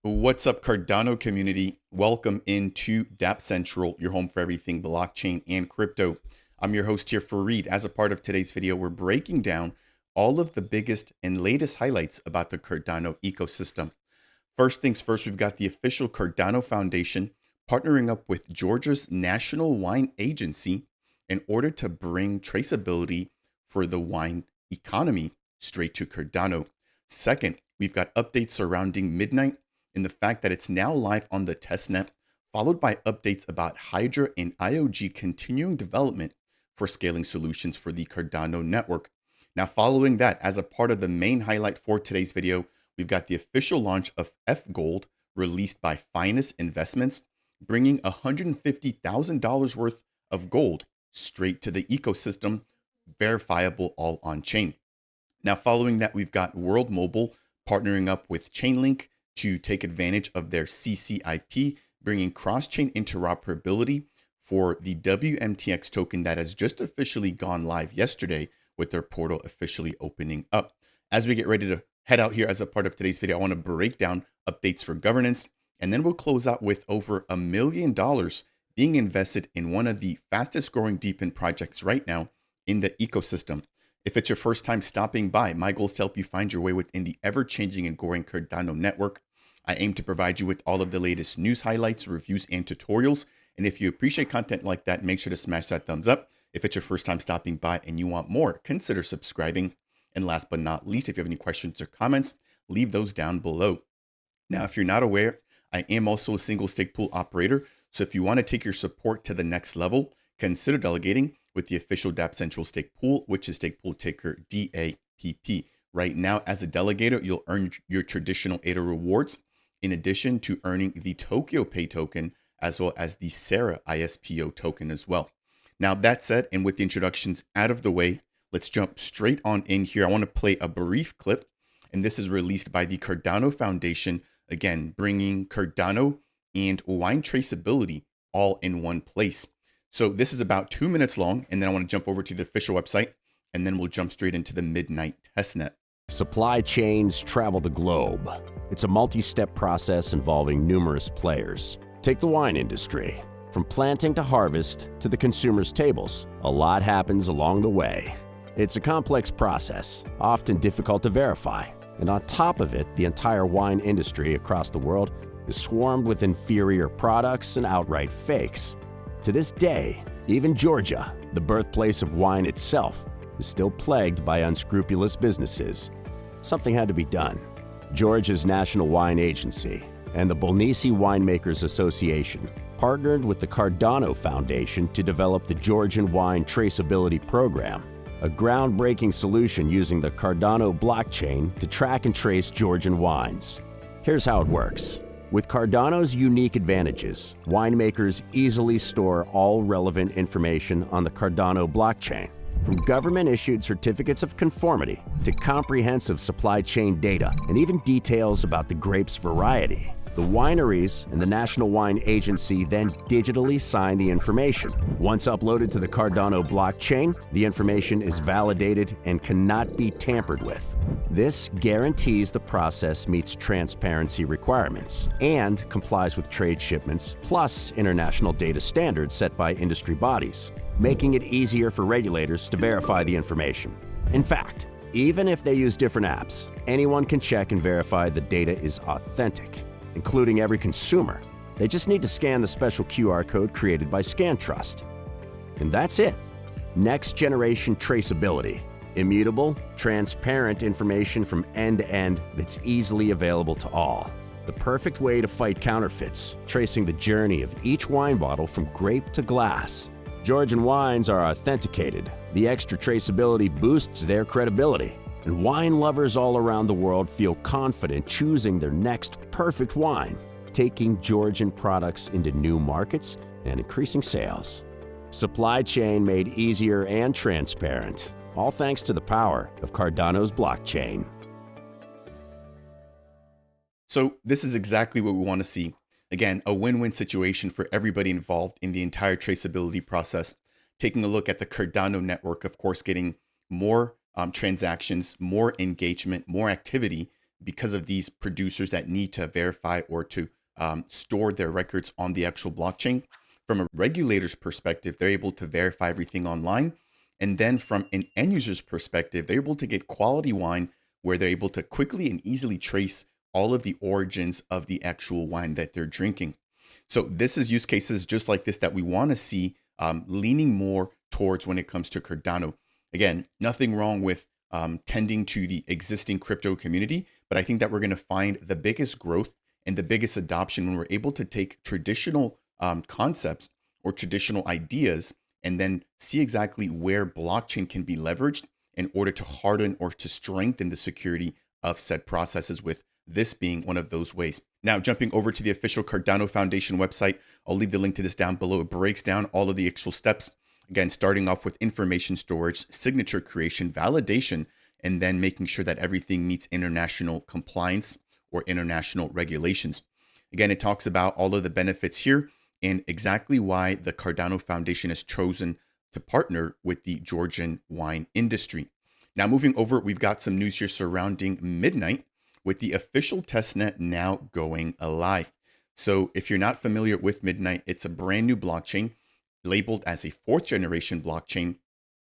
What's up, Cardano community? Welcome into Dapp Central, your home for everything blockchain and crypto. I'm your host here, Fareed. As a part of today's video, we're breaking down all of the biggest and latest highlights about the Cardano ecosystem. First things first, we've got the official Cardano Foundation partnering up with Georgia's National Wine Agency in order to bring traceability for the wine economy straight to Cardano. Second, we've got updates surrounding Midnight and the fact that it's now live on the Testnet, followed by updates about Hydra and IOG continuing development for scaling solutions for the Cardano network. Now, following that, as a part of the main highlight for today's video, we've got the official launch of F Gold released by Finest Investments, bringing $150,000 worth of gold straight to the ecosystem, verifiable all on chain. Now, following that, we've got World Mobile partnering up with Chainlink to take advantage of their CCIP, bringing cross-chain interoperability for the WMTX token that has just officially gone live yesterday with their portal officially opening up. As we get ready to head out here as a part of today's video, I want to break down updates for governance, and then we'll close out with over $1 million being invested in one of the fastest growing DePIN projects right now in the ecosystem. If it's your first time stopping by, my goal is to help you find your way within the ever-changing and growing Cardano network. I aim to provide you with all of the latest news highlights, reviews, and tutorials. And if you appreciate content like that, make sure to smash that thumbs up. If it's your first time stopping by and you want more, consider subscribing. And last but not least, if you have any questions or comments, leave those down below. Now, if you're not aware, I am also a single stake pool operator. So if you want to take your support to the next level, consider delegating with the official Dapp Central Stake Pool, which is stake pool ticker DAPP. Right now, as a delegator, you'll earn your traditional ADA rewards, in addition to earning the Tokyo Pay token, as well as the Sarah ISPO token as well. Now, that said, and with the introductions out of the way, let's jump straight on in here. I want to play a brief clip, and this is released by the Cardano Foundation, again, bringing Cardano and wine traceability all in one place. So this is about 2 minutes long, and then I want to jump over to the official website, and then we'll jump straight into the Midnight testnet. Supply chains travel the globe. It's a multi-step process involving numerous players. Take the wine industry. From planting to harvest to the consumer's tables, a lot happens along the way. It's a complex process, often difficult to verify. And on top of it, the entire wine industry across the world is swarmed with inferior products and outright fakes. To this day, even Georgia, the birthplace of wine itself, is still plagued by unscrupulous businesses. Something had to be done. Georgia's National Wine Agency and the Bolnisi Winemakers Association partnered with the Cardano Foundation to develop the Georgian Wine Traceability Program, a groundbreaking solution using the Cardano blockchain to track and trace Georgian wines. Here's how it works. With Cardano's unique advantages, winemakers easily store all relevant information on the Cardano blockchain, from government-issued certificates of conformity to comprehensive supply chain data and even details about the grape's variety. The wineries and the National Wine Agency then digitally sign the information. Once uploaded to the Cardano blockchain, the information is validated and cannot be tampered with. This guarantees the process meets transparency requirements and complies with trade shipments, plus international data standards set by industry bodies, making it easier for regulators to verify the information. In fact, even if they use different apps, anyone can check and verify the data is authentic, including every consumer. They just need to scan the special QR code created by ScanTrust. And that's it. Next generation traceability. Immutable, transparent information from end to end that's easily available to all. The perfect way to fight counterfeits, tracing the journey of each wine bottle from grape to glass. Georgian wines are authenticated. The extra traceability boosts their credibility, and wine lovers all around the world feel confident choosing their next perfect wine, taking Georgian products into new markets and increasing sales. Supply chain made easier and transparent, all thanks to the power of Cardano's blockchain. So this is exactly what we want to see. Again, a win-win situation for everybody involved in the entire traceability process. Taking a look at the Cardano network, of course, getting more transactions, more engagement, more activity because of these producers that need to verify or to store their records on the actual blockchain. From a regulator's perspective, they're able to verify everything online. And then from an end user's perspective, they're able to get quality wine where they're able to quickly and easily trace all of the origins of the actual wine that they're drinking. So this is use cases just like this that we want to see leaning more towards when it comes to Cardano. Again, nothing wrong with tending to the existing crypto community, but I think that we're going to find the biggest growth and the biggest adoption when we're able to take traditional concepts or traditional ideas and then see exactly where blockchain can be leveraged in order to harden or to strengthen the security of said processes, with this being one of those ways. Now, jumping over to the official Cardano Foundation website, I'll leave the link to this down below. It breaks down all of the actual steps. Again, starting off with information storage, signature creation, validation, and then making sure that everything meets international compliance or international regulations. Again, it talks about all of the benefits here and exactly why the Cardano Foundation has chosen to partner with the Georgian wine industry. Now, moving over, we've got some news here surrounding Midnight, with the official testnet now going live. So if you're not familiar with Midnight, it's a brand new blockchain labeled as a 4th generation blockchain,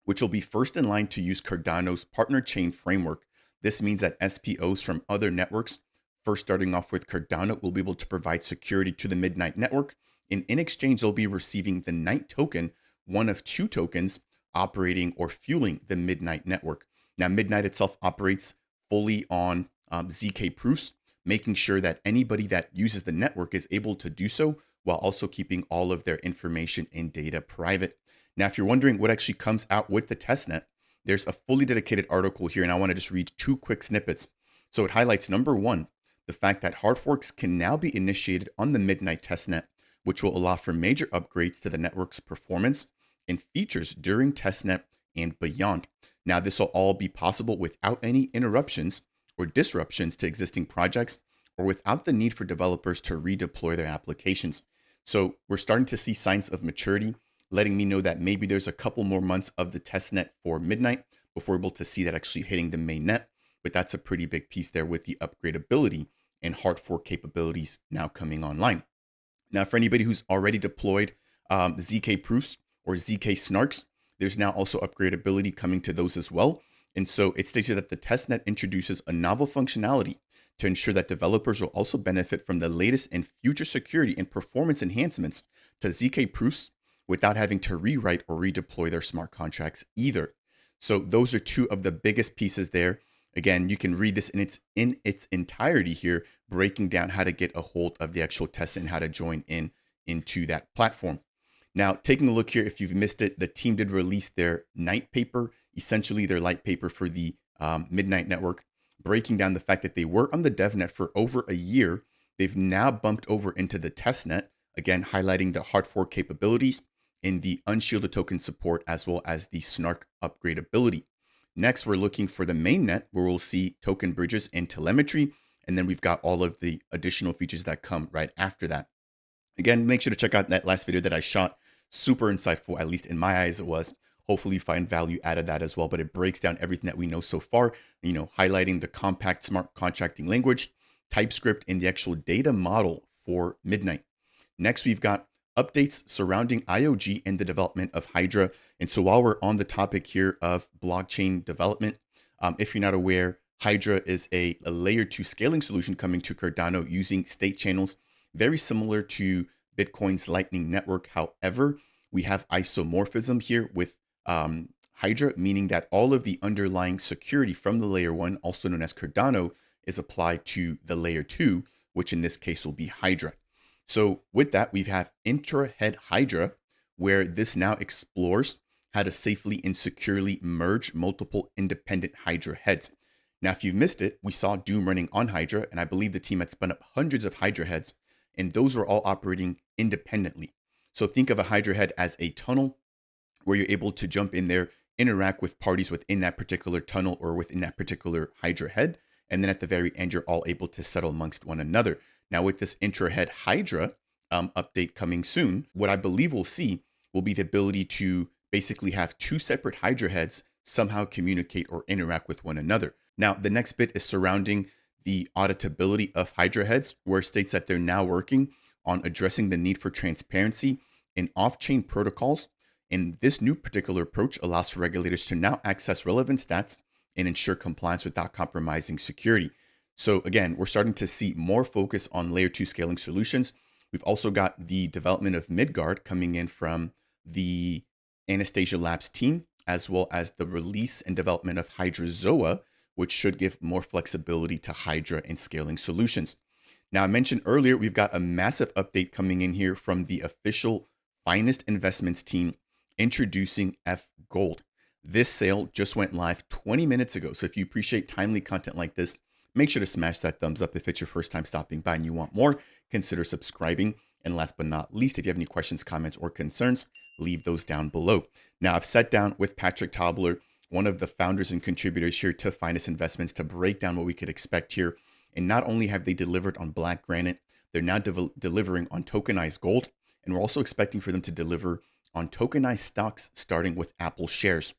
which will be first in line to use Cardano's partner chain framework. This means that SPOs from other networks, first starting off with Cardano, will be able to provide security to the Midnight network. And in exchange, they'll be receiving the Night token, one of 2 tokens operating or fueling the Midnight network. Now, Midnight itself operates fully on ZK proofs, making sure that anybody that uses the network is able to do so while also keeping all of their information and data private. Now, if you're wondering what actually comes out with the testnet, there's a fully dedicated article here, and I want to just read 2 quick snippets. So it highlights, number 1, the fact that hard forks can now be initiated on the Midnight testnet, which will allow for major upgrades to the network's performance and features during testnet and beyond. Now, this will all be possible without any interruptions or disruptions to existing projects, or without the need for developers to redeploy their applications. So we're starting to see signs of maturity, letting me know that maybe there's a couple more months of the testnet for Midnight before we're able to see that actually hitting the main net. But that's a pretty big piece there with the upgradability and hard fork capabilities now coming online. Now, for anybody who's already deployed ZK proofs or ZK snarks, there's now also upgradability coming to those as well. And so it states here that the testnet introduces a novel functionality to ensure that developers will also benefit from the latest and future security and performance enhancements to ZK proofs without having to rewrite or redeploy their smart contracts either. So those are 2 of the biggest pieces there. Again, you can read this in its entirety here, breaking down how to get a hold of the actual testnet and how to join into that platform. Now, taking a look here, if you've missed it, the team did release their night paper, essentially their light paper for the Midnight network, breaking down the fact that they were on the DevNet for over a year. They've now bumped over into the testnet, again, highlighting the hard fork capabilities in the unshielded token support, as well as the snark upgradability. Next, we're looking for the mainnet, where we'll see token bridges and telemetry. And then we've got all of the additional features that come right after that. Again, make sure to check out that last video that I shot. Super insightful, at least in my eyes it was. Hopefully you find value out of that as well, but it breaks down everything that we know so far, highlighting the compact smart contracting language, TypeScript, and the actual data model for Midnight. Next, we've got updates surrounding IOG and the development of Hydra. And so while we're on the topic here of blockchain development, if you're not aware, Hydra is a layer 2 scaling solution coming to Cardano using state channels, very similar to Bitcoin's Lightning Network. However, we have isomorphism here with Hydra, meaning that all of the underlying security from the layer 1, also known as Cardano, is applied to the layer 2, which in this case will be Hydra. So with that, we have intra-head Hydra, where this now explores how to safely and securely merge multiple independent Hydra heads. Now, if you missed it, we saw Doom running on Hydra, and I believe the team had spun up hundreds of Hydra heads, and those were all operating independently. So think of a Hydra head as a tunnel where you're able to jump in there, interact with parties within that particular tunnel or within that particular Hydra head. And then at the very end, you're all able to settle amongst one another. Now, with this intra-head Hydra update coming soon, what I believe we'll see will be the ability to basically have 2 separate Hydra heads somehow communicate or interact with one another. Now, the next bit is surrounding the auditability of Hydra heads, where it states that they're now working on addressing the need for transparency in off-chain protocols. And this new particular approach allows for regulators to now access relevant stats and ensure compliance without compromising security. So again, we're starting to see more focus on layer 2 scaling solutions. We've also got the development of Midgard coming in from the Anastasia Labs team, as well as the release and development of Hydra Zoa, which should give more flexibility to Hydra and scaling solutions. Now, I mentioned earlier, we've got a massive update coming in here from the official Finest Investments team introducing F Gold. This sale just went live 20 minutes ago. So if you appreciate timely content like this, make sure to smash that thumbs up. If it's your first time stopping by and you want more, consider subscribing. And last but not least, if you have any questions, comments, or concerns, leave those down below. Now, I've sat down with Patrick Tobler, one of the founders and contributors here to Finest Investments, to break down what we could expect here. And not only have they delivered on Black Granite, they're now delivering on tokenized gold. And we're also expecting for them to deliver on tokenized stocks, starting with Apple shares.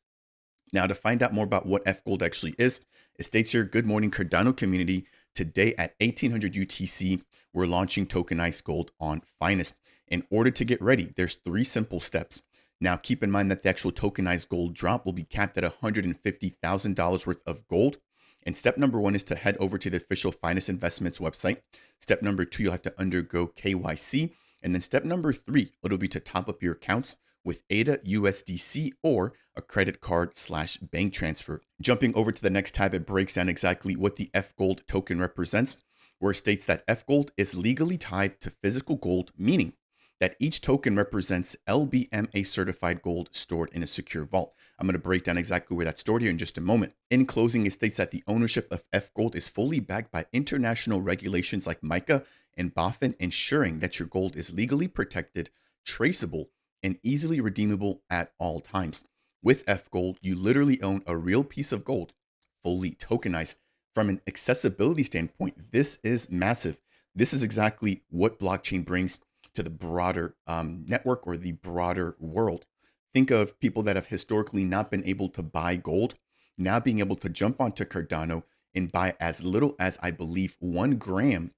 Now, to find out more about what F Gold actually is, it states here, good morning, Cardano community. Today at 1800 UTC, we're launching tokenized gold on Finest. In order to get ready, there's 3 simple steps. Now, keep in mind that the actual tokenized gold drop will be capped at $150,000 worth of gold. And step number 1 is to head over to the official Finest Investments website. Step number 2, you'll have to undergo KYC. And then step number 3, it'll be to top up your accounts with ADA USDC or a credit card / bank transfer. Jumping over to the next tab, it breaks down exactly what the F Gold token represents, where it states that F Gold is legally tied to physical gold, meaning that each token represents LBMA certified gold stored in a secure vault. I'm going to break down exactly where that's stored here in just a moment. In closing, it states that the ownership of F Gold is fully backed by international regulations like MiCA and BaFin, ensuring that your gold is legally protected, traceable, and easily redeemable at all times. With F Gold, you literally own a real piece of gold, fully tokenized. From an accessibility standpoint, this is massive. This is exactly what blockchain brings to the broader network or the broader world. Think of people that have historically not been able to buy gold, now being able to jump onto Cardano and buy as little as, I believe, 1 gram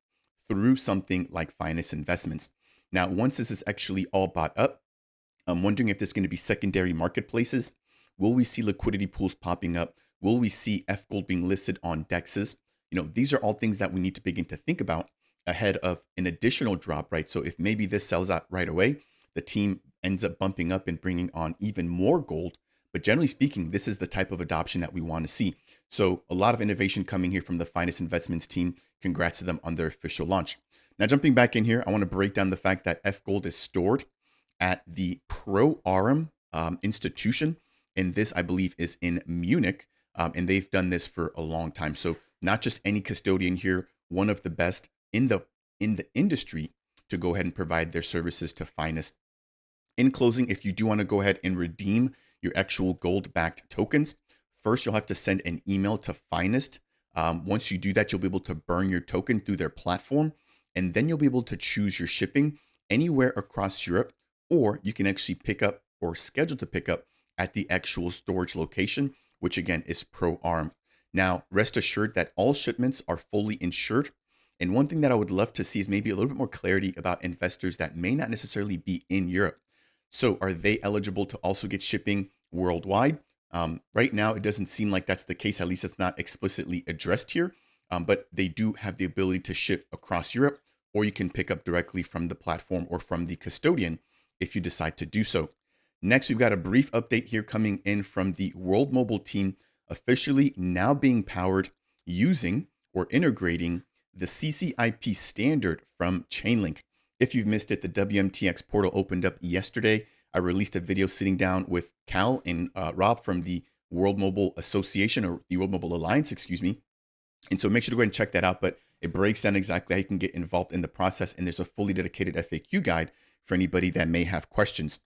through something like Finest Investments. Now, once this is actually all bought up, I'm wondering if there's going to be secondary marketplaces. Will we see liquidity pools popping up? Will we see F Gold being listed on DEXs? These are all things that we need to begin to think about ahead of an additional drop, right? So if maybe this sells out right away, the team ends up bumping up and bringing on even more gold. But generally speaking, this is the type of adoption that we want to see. So a lot of innovation coming here from the Finest Investments team. Congrats to them on their official launch. Now, jumping back in here, I want to break down the fact that F Gold is stored at the Pro Arum institution. And this, I believe, is in Munich. And they've done this for a long time. So not just any custodian here, one of the best in the industry to go ahead and provide their services to Finest. In closing, if you do want to go ahead and redeem your actual gold-backed tokens, first you'll have to send an email to Finest. Once you do that, you'll be able to burn your token through their platform. And then you'll be able to choose your shipping anywhere across Europe, or you can actually pick up or schedule to pick up at the actual storage location, which again is Pro Arum. Now, rest assured that all shipments are fully insured. And one thing that I would love to see is maybe a little bit more clarity about investors that may not necessarily be in Europe. So are they eligible to also get shipping worldwide? Right now, it doesn't seem like that's the case. At least it's not explicitly addressed here. But they do have the ability to ship across Europe, or you can pick up directly from the platform or from the custodian if you decide to do so. Next, we've got a brief update here coming in from the World Mobile team, officially now being powered using or integrating the CCIP standard from Chainlink. If you've missed it, the WMTX portal opened up yesterday. I released a video sitting down with Cal and Rob from the World Mobile Association, or the World Mobile Alliance, excuse me. And so make sure to go ahead and check that out. But it breaks down exactly how you can get involved in the process. And there's a fully dedicated FAQ guide for anybody that may have questions.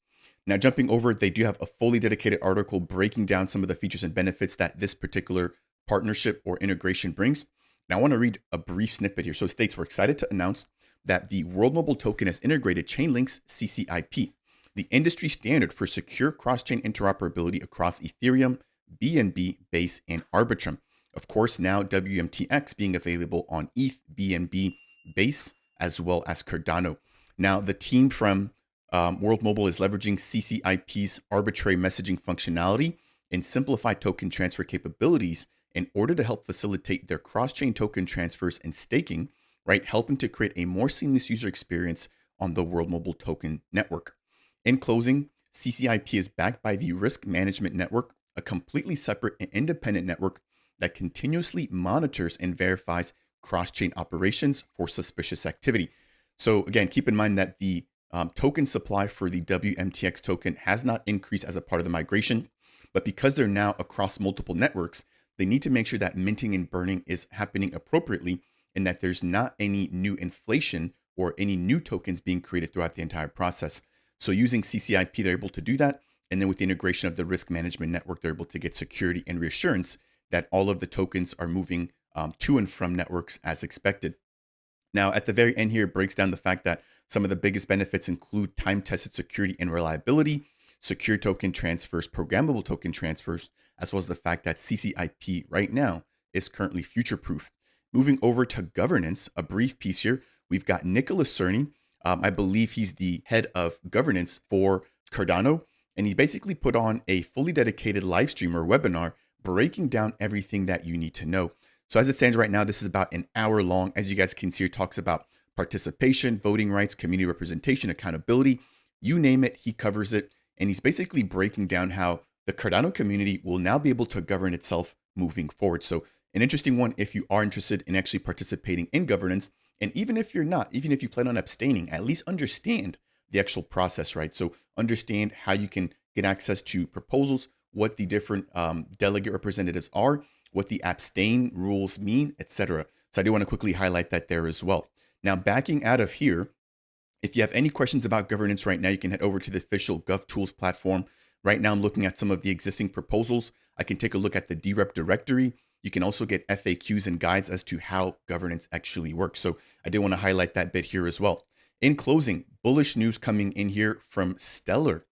Now, jumping over, they do have a fully dedicated article breaking down some of the features and benefits that this particular partnership or integration brings. Now, I want to read a brief snippet here. So it states, we're excited to announce that the World Mobile token has integrated Chainlink's CCIP, the industry standard for secure cross-chain interoperability across Ethereum, BNB, Base, and Arbitrum. Of course, now WMTX being available on ETH, BNB, Base, as well as Cardano. Now, the team from World Mobile is leveraging CCIP's arbitrary messaging functionality and simplified token transfer capabilities in order to help facilitate their cross-chain token transfers and staking, right? Helping to create a more seamless user experience on the World Mobile token network. In closing, CCIP is backed by the Risk Management Network, a completely separate and independent network that continuously monitors and verifies cross-chain operations for suspicious activity. So again, keep in mind that the token supply for the WMTX token has not increased as a part of the migration, but because they're now across multiple networks, they need to make sure that minting and burning is happening appropriately and that there's not any new inflation or any new tokens being created throughout the entire process. So using CCIP, they're able to do that. And then with the integration of the risk management network, they're able to get security and reassurance that all of the tokens are moving to and from networks as expected. Now, at the very end here, it breaks down the fact that some of the biggest benefits include time-tested security and reliability, secure token transfers, programmable token transfers, as well as the fact that CCIP right now is currently future-proof. Moving over to governance, a brief piece here. We've got Nicholas Cerny. I believe he's the head of governance for Cardano, and he basically put on a fully dedicated live stream or webinar breaking down everything that you need to know. So as it stands right now, this is about an hour long. As you guys can see, it talks about participation, voting rights, community representation, accountability, you name it, he covers it. And he's basically breaking down how the Cardano community will now be able to govern itself moving forward. So an interesting one if you are interested in actually participating in governance. And even if you're not, even if you plan on abstaining, at least understand the actual process, right? So understand how you can get access to proposals, what the different delegate representatives are, what the abstain rules mean, etc. So I do want to quickly highlight that there as well. Now, backing out of here, if you have any questions about governance right now, you can head over to the official GovTools platform. Right now, I'm looking at some of the existing proposals. I can take a look at the DREP directory. You can also get FAQs and guides as to how governance actually works. So I did want to highlight that bit here as well. In closing, bullish news coming in here from Stellar.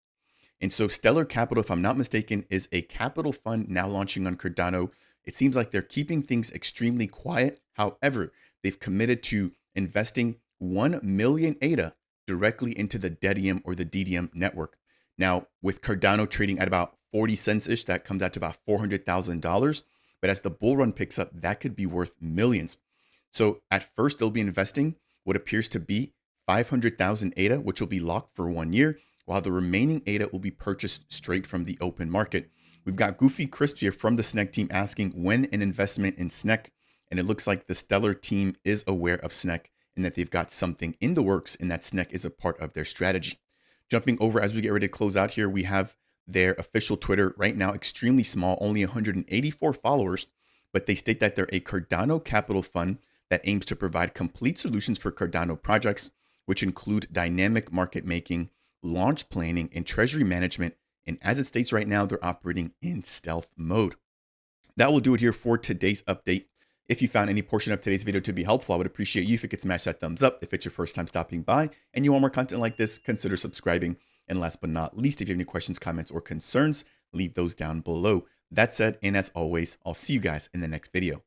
And so Stellar Capital, if I'm not mistaken, is a capital fund now launching on Cardano. It seems like they're keeping things extremely quiet. However, they've committed to investing 1 million ADA directly into the Dedium or the DDM network. Now, with Cardano trading at about 40 cents-ish, that comes out to about $400,000. But as the bull run picks up, that could be worth millions. So at first, they'll be investing what appears to be 500,000 ADA, which will be locked for 1 year, while the remaining ADA will be purchased straight from the open market. We've got Goofy Crisp here from the SNEC team asking when an investment in SNEC, and it looks like the Stellar team is aware of SNEC and that they've got something in the works and that SNEC is a part of their strategy. Jumping over as we get ready to close out here, we have their official Twitter right now, extremely small, only 184 followers, but they state that they're a Cardano capital fund that aims to provide complete solutions for Cardano projects, which include dynamic market making, launch planning, and treasury management. And as it states right now, they're operating in stealth mode. That will do it here for today's update. If you found any portion of today's video to be helpful, I would appreciate you if you could smash that thumbs up. If it's your first time stopping by and you want more content like this, consider subscribing. And last but not least, if you have any questions, comments, or concerns, leave those down below. That said, and as always, I'll see you guys in the next video.